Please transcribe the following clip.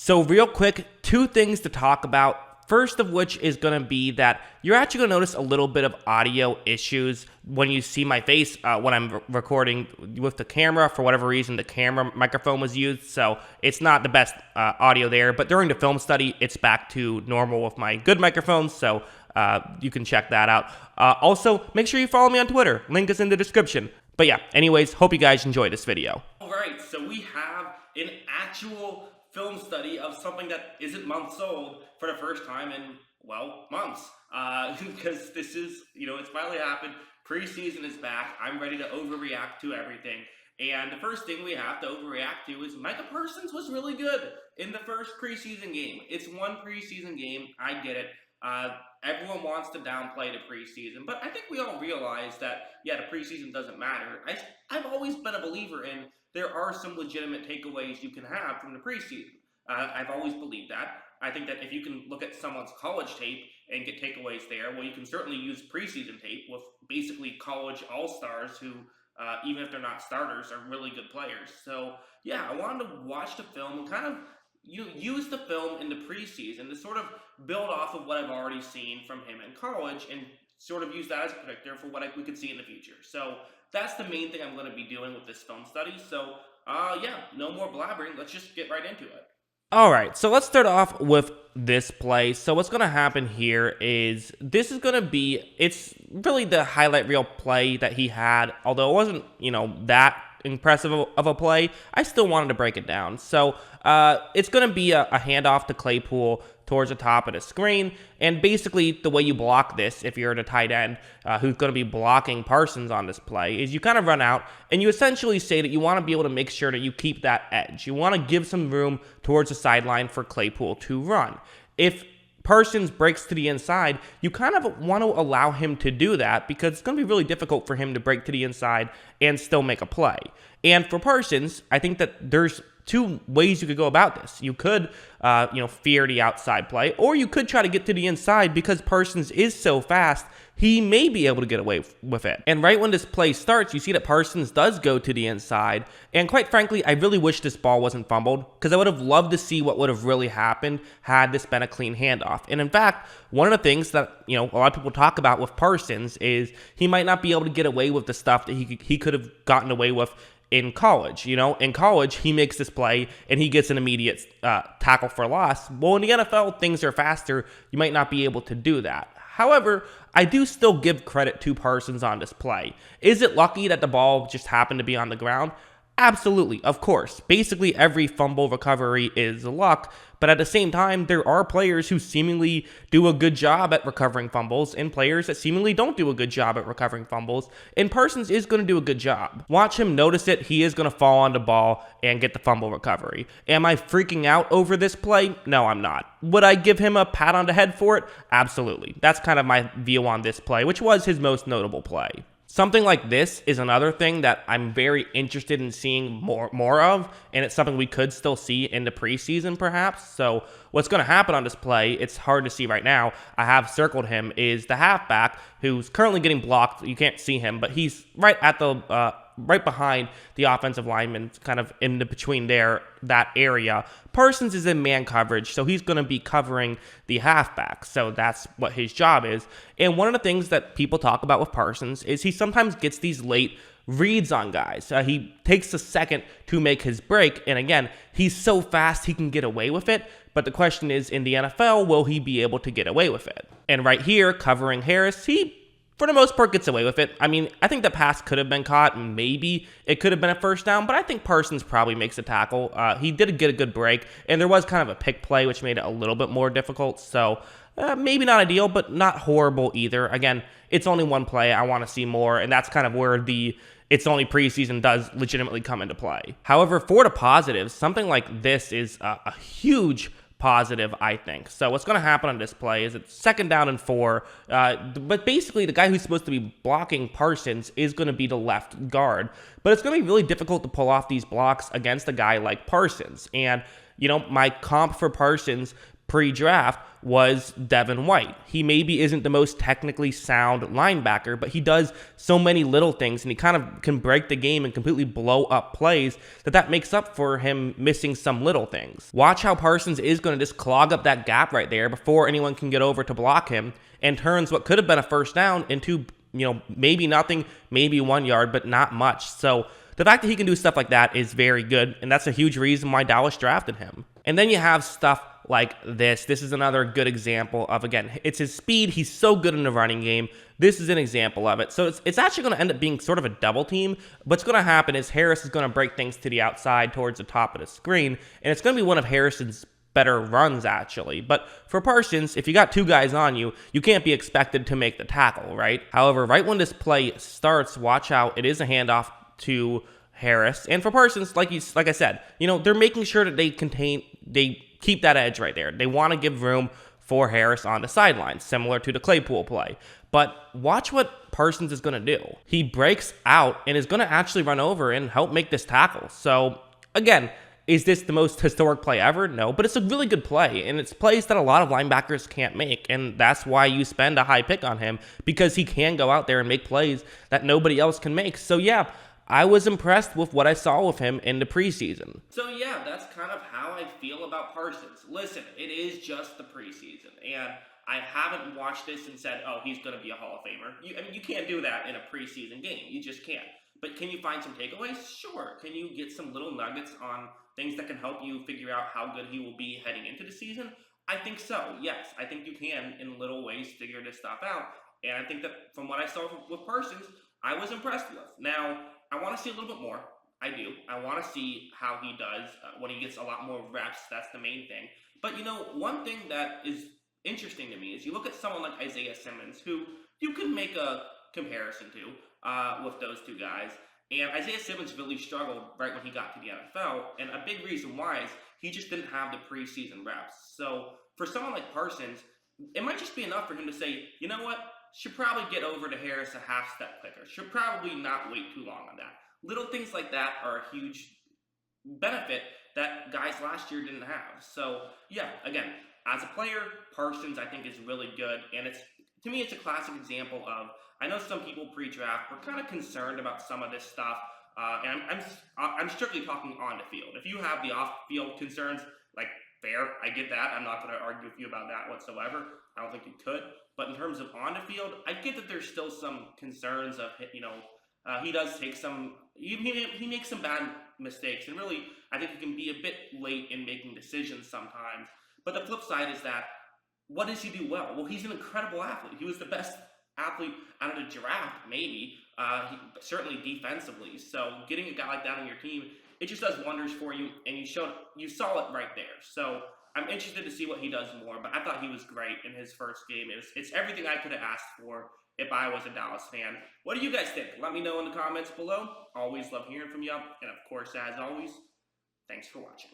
So real quick, two things to talk about. First of which is going to be that you're actually going to notice a little bit of audio issues when you see my face when I'm recording with the camera. For whatever reason, the camera microphone was used, so it's not the best audio there. But during the film study, it's back to normal with my good microphones, so you can check that out. Also, make sure you follow me on Twitter. Link is in the description. But yeah, anyways, hope you guys enjoyed this video. All right, so we have an actual film study of something that isn't months old for the first time in, well, months. Because this is, it's finally happened. Preseason is back. I'm ready to overreact to everything. And the first thing we have to overreact to is Micah Parsons was really good in the first preseason game. It's one preseason game. I get it. Everyone wants to downplay the preseason, but I think we all realize that, yeah, the preseason doesn't matter. I've always been a believer in there are some legitimate takeaways you can have from the preseason. I've always believed that. I think that if you can look at someone's college tape and get takeaways there, well, you can certainly use preseason tape with basically college all-stars who, even if they're not starters, are really good players. So, yeah, I wanted to watch the film and kind of use the film in the preseason to sort of build off of what I've already seen from him in college and sort of use that as a predictor for what we could see in the future. So that's the main thing I'm going to be doing with this film study. So, yeah, no more blabbering. Let's just get right into it. All right, so let's start off with this play. So what's going to happen here is this is going to be, it's really the highlight reel play that he had. Although it wasn't, that impressive of a play, I still wanted to break it down. So it's going to be a handoff to Claypool towards the top of the screen, and basically the way you block this, if you're at a tight end who's going to be blocking Parsons on this play, is you kind of run out and you essentially say that you want to be able to make sure that you keep that edge. You want to give some room towards the sideline for Claypool to run. If Parsons breaks to the inside, you kind of want to allow him to do that because it's going to be really difficult for him to break to the inside and still make a play. And for Parsons, I think that there's two ways you could go about this. You could, fear the outside play, or you could try to get to the inside because Parsons is so fast, he may be able to get away with it. And right when this play starts, you see that Parsons does go to the inside. And quite frankly, I really wish this ball wasn't fumbled because I would have loved to see what would have really happened had this been a clean handoff. And in fact, one of the things that, a lot of people talk about with Parsons is he might not be able to get away with the stuff that he could have gotten away with in college. In college, he makes this play and he gets an immediate tackle for loss. Well, in the NFL, things are faster. You might not be able to do that. However, I do still give credit to Parsons on this play. Is it lucky that the ball just happened to be on the ground? Absolutely, of course. Basically, every fumble recovery is luck, but at the same time, there are players who seemingly do a good job at recovering fumbles and players that seemingly don't do a good job at recovering fumbles, and Parsons is going to do a good job. Watch him notice it. He is going to fall on the ball and get the fumble recovery. Am I freaking out over this play? No, I'm not. Would I give him a pat on the head for it? Absolutely. That's kind of my view on this play, which was his most notable play. Something like this is another thing that I'm very interested in seeing more of, and it's something we could still see in the preseason perhaps. So what's going to happen on this play, it's hard to see right now, I have circled him, is the halfback who's currently getting blocked. You can't see him, but he's right at the right behind the offensive lineman, kind of in the between that area. Parsons is in man coverage, so he's going to be covering the halfback. So that's what his job is. And one of the things that people talk about with Parsons is he sometimes gets these late reads on guys. He takes a second to make his break, and again, he's so fast he can get away with it. But the question is, in the NFL, will he be able to get away with it? And right here, covering Harris, he for the most part gets away with it. I mean, I think the pass could have been caught. Maybe it could have been a first down, but I think Parsons probably makes a tackle. He did get a good break, and there was kind of a pick play, which made it a little bit more difficult. So maybe not ideal, but not horrible either. Again, it's only one play. I want to see more, and that's kind of where it's only preseason does legitimately come into play. However, for the positives, something like this is a huge positive, I think. So what's going to happen on this play is it's 2nd down and 4, but basically the guy who's supposed to be blocking Parsons is going to be the left guard, but it's going to be really difficult to pull off these blocks against a guy like Parsons. And my comp for Parsons pre-draft was Devin White. He maybe isn't the most technically sound linebacker, but he does so many little things, and he kind of can break the game and completely blow up plays that makes up for him missing some little things. Watch how Parsons is going to just clog up that gap right there before anyone can get over to block him, and turns what could have been a first down into, maybe nothing, maybe 1 yard, but not much. So the fact that he can do stuff like that is very good, and that's a huge reason why Dallas drafted him. And then you have stuff like this. This is another good example of, again, it's his speed. He's so good in the running game. This is an example of it. So it's actually going to end up being sort of a double team. What's going to happen is Harris is going to break things to the outside towards the top of the screen, and it's going to be one of Harrison's better runs, actually. But for Parsons, if you got two guys on you, you can't be expected to make the tackle, right? However, right when this play starts, watch out. It is a handoff to Harris. And for Parsons, like I said, they're making sure that they keep that edge right there. They want to give room for Harris on the sideline, similar to the Claypool play. But watch what Parsons is going to do. He breaks out and is going to actually run over and help make this tackle. So, again, is this the most historic play ever? No, but it's a really good play, and it's plays that a lot of linebackers can't make, and that's why you spend a high pick on him, because he can go out there and make plays that nobody else can make. So, yeah, I was impressed with what I saw with him in the preseason. So yeah, that's kind of how I feel about Parsons. Listen, it is just the preseason, and I haven't watched this and said, oh, he's going to be a Hall of Famer. You can't do that in a preseason game. You just can't. But can you find some takeaways? Sure. Can you get some little nuggets on things that can help you figure out how good he will be heading into the season? I think so, yes. I think you can, in little ways, figure this stuff out. And I think that from what I saw with Parsons, I was impressed with. Now, I want to see a little bit more. I do. I want to see how he does when he gets a lot more reps. That's the main thing. But, one thing that is interesting to me is you look at someone like Isaiah Simmons, who you can make a comparison to with those two guys. And Isaiah Simmons really struggled right when he got to the NFL. And a big reason why is he just didn't have the preseason reps. So for someone like Parsons, it might just be enough for him to say, you know what? Should probably get over to Harris a half step quicker. Should probably not wait too long on that. Little things like that are a huge benefit that guys last year didn't have. So, yeah, again, as a player, Parsons, I think, is really good. And to me, it's a classic example of, I know some people pre-draft were kind of concerned about some of this stuff. And I'm strictly talking on the field. If you have the off-field concerns, like, fair, I get that. I'm not going to argue with you about that whatsoever. I don't think you could. But in terms of on the field, I get that there's still some concerns of, he does take some, he makes some bad mistakes. And really, I think he can be a bit late in making decisions sometimes. But the flip side is that, what does he do well? Well, he's an incredible athlete. He was the best athlete out of the draft, maybe, certainly defensively. So getting a guy like that on your team, it just does wonders for you, and you saw it right there. So I'm interested to see what he does more, but I thought he was great in his first game. It's everything I could have asked for if I was a Dallas fan. What do you guys think? Let me know in the comments below. Always love hearing from you. And of course, as always, thanks for watching.